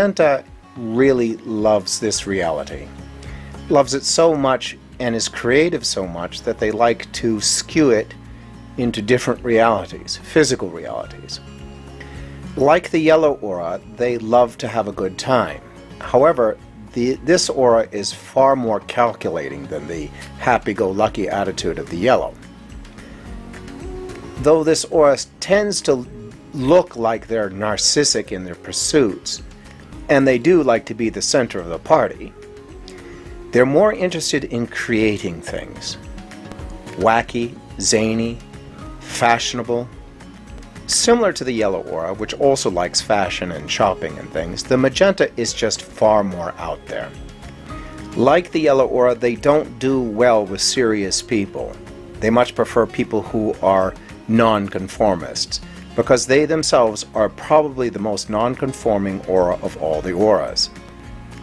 Magenta really loves this reality. Loves it so much and is creative so much that they like to skew it into different realities, physical realities. Like the yellow aura, they love to have a good time. However, this aura is far more calculating than the happy-go-lucky attitude of the yellow. Though this aura tends to look like they're narcissic in their pursuits, and they do like to be the center of the party, they're more interested in creating things. Wacky, zany, fashionable. Similar to the yellow aura, which also likes fashion and shopping and things, the magenta is just far more out there. Like the yellow aura, they don't do well with serious people. They much prefer people who are nonconformists, because they themselves are probably the most nonconforming aura of all the auras.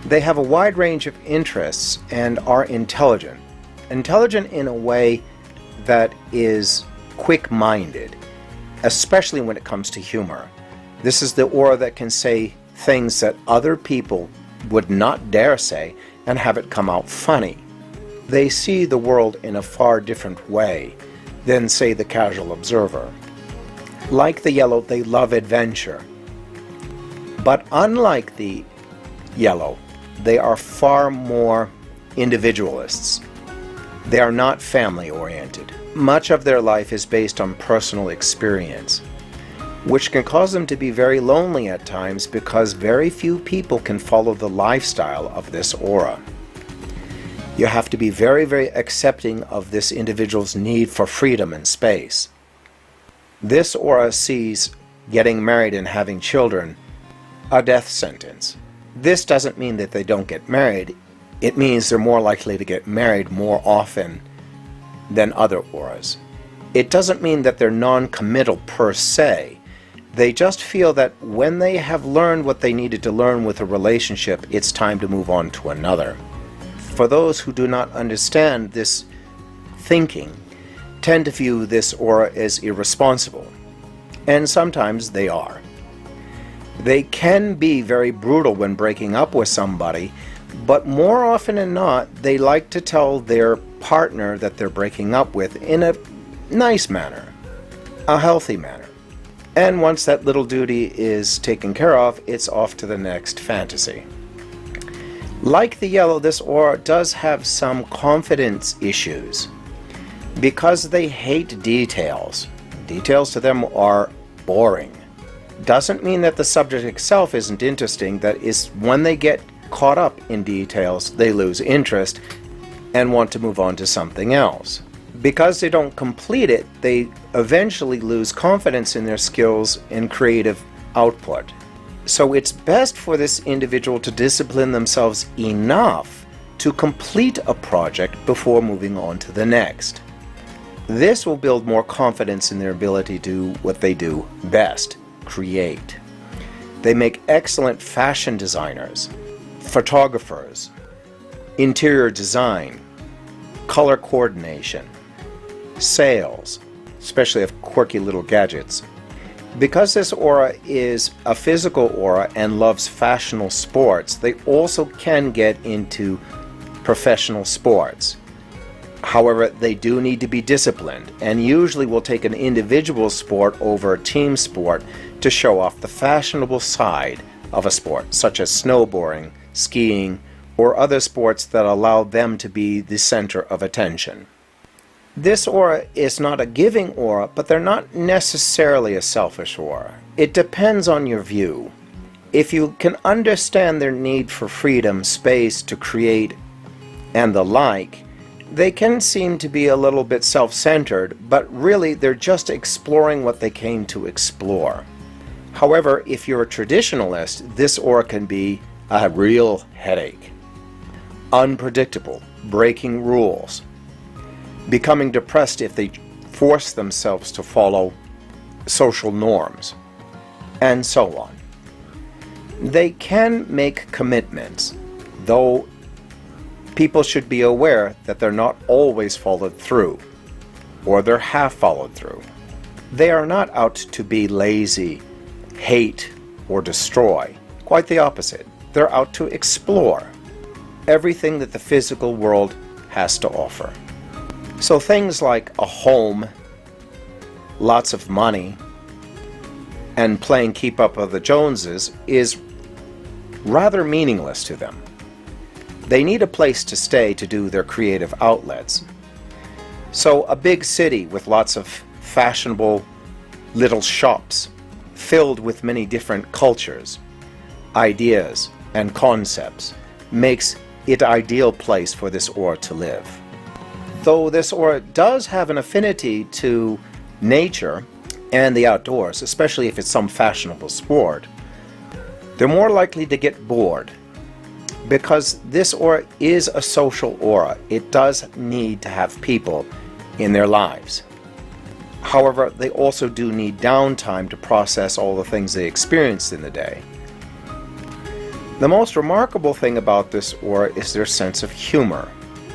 They have a wide range of interests and are intelligent. Intelligent in a way that is quick-minded, especially when it comes to humor. This is the aura that can say things that other people would not dare say and have it come out funny. They see the world in a far different way than, say, the casual observer. Like the yellow, they love adventure. But unlike the yellow, they are far more individualists. They are not family-oriented. Much of their life is based on personal experience, which can cause them to be very lonely at times because very few people can follow the lifestyle of this aura. You have to be very, very accepting of this individual's need for freedom and space. This aura sees getting married and having children a death sentence. This doesn't mean that they don't get married. It means they're more likely to get married more often than other auras. It doesn't mean that they're non-committal per se. They just feel that when they have learned what they needed to learn with a relationship, it's time to move on to another. For those who do not understand this thinking, tend to view this aura as irresponsible, and sometimes they are. They can be very brutal when breaking up with somebody, but more often than not, they like to tell their partner that they're breaking up with in a nice manner, a healthy manner. And once that little duty is taken care of, it's off to the next fantasy. Like the yellow, this aura does have some confidence issues because they hate details. Details to them are boring. Doesn't mean that the subject itself isn't interesting. That is, when they get caught up in details, they lose interest and want to move on to something else. Because they don't complete it, they eventually lose confidence in their skills and creative output. So it's best for this individual to discipline themselves enough to complete a project before moving on to the next. This will build more confidence in their ability to do what they do best, create. They make excellent fashion designers, photographers, interior design, color coordination, sales, especially of quirky little gadgets. Because this aura is a physical aura and loves fashionable sports, they also can get into professional sports. However, they do need to be disciplined and usually will take an individual sport over a team sport to show off the fashionable side of a sport, such as snowboarding, skiing, or other sports that allow them to be the center of attention. This aura is not a giving aura, but they're not necessarily a selfish aura. It depends on your view. If you can understand their need for freedom, space to create, and the like, they can seem to be a little bit self-centered, but really they're just exploring what they came to explore. However, if you're a traditionalist, this aura can be a real headache. Unpredictable, breaking rules, becoming depressed if they force themselves to follow social norms, and so on. They can make commitments, though people should be aware that they're not always followed through, or they're half followed through. They are not out to be lazy, hate, or destroy. Quite the opposite. They're out to explore everything that the physical world has to offer. So things like a home, lots of money, and playing keep up with the Joneses is rather meaningless to them. They need a place to stay to do their creative outlets. So a big city with lots of fashionable little shops filled with many different cultures, ideas, and concepts makes it an ideal place for this aura to live. Though this aura does have an affinity to nature and the outdoors, especially if it's some fashionable sport, they're more likely to get bored because this aura is a social aura. It does need to have people in their lives. However, they also do need downtime to process all the things they experienced in the day. The most remarkable thing about this aura is their sense of humor.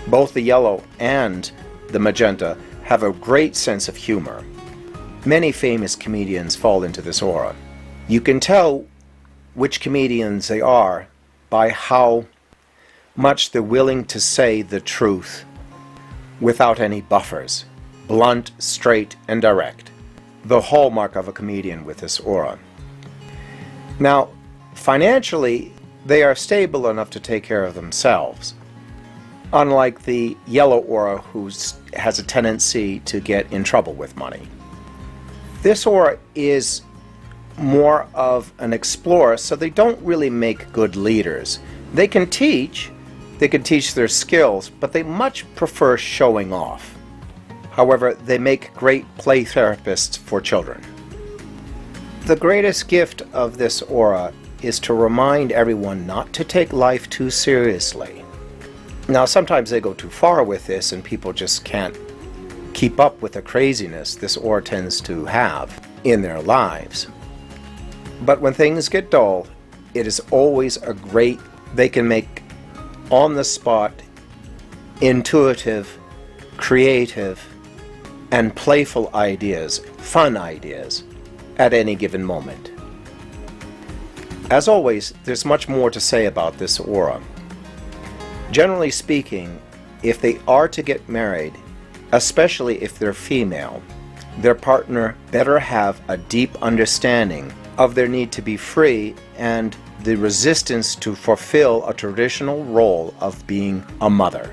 Both the yellow and the magenta have a great sense of humor. Many famous comedians fall into this aura. You can tell which comedians they are by how much they're willing to say the truth without any buffers. Blunt, straight, and direct. The hallmark of a comedian with this aura. Now, financially, they are stable enough to take care of themselves, unlike the yellow aura who has a tendency to get in trouble with money. This aura is more of an explorer, so they don't really make good leaders. They can teach their skills, but they much prefer showing off. However, they make great play therapists for children. The greatest gift of this aura is to remind everyone not to take life too seriously. Now, sometimes they go too far with this and people just can't keep up with the craziness this aura tends to have in their lives. But when things get dull, it is always they can make on-the-spot, intuitive, creative, and playful ideas, fun ideas, at any given moment. As always, there's much more to say about this aura. Generally speaking, if they are to get married, especially if they're female, their partner better have a deep understanding of their need to be free and the resistance to fulfill a traditional role of being a mother.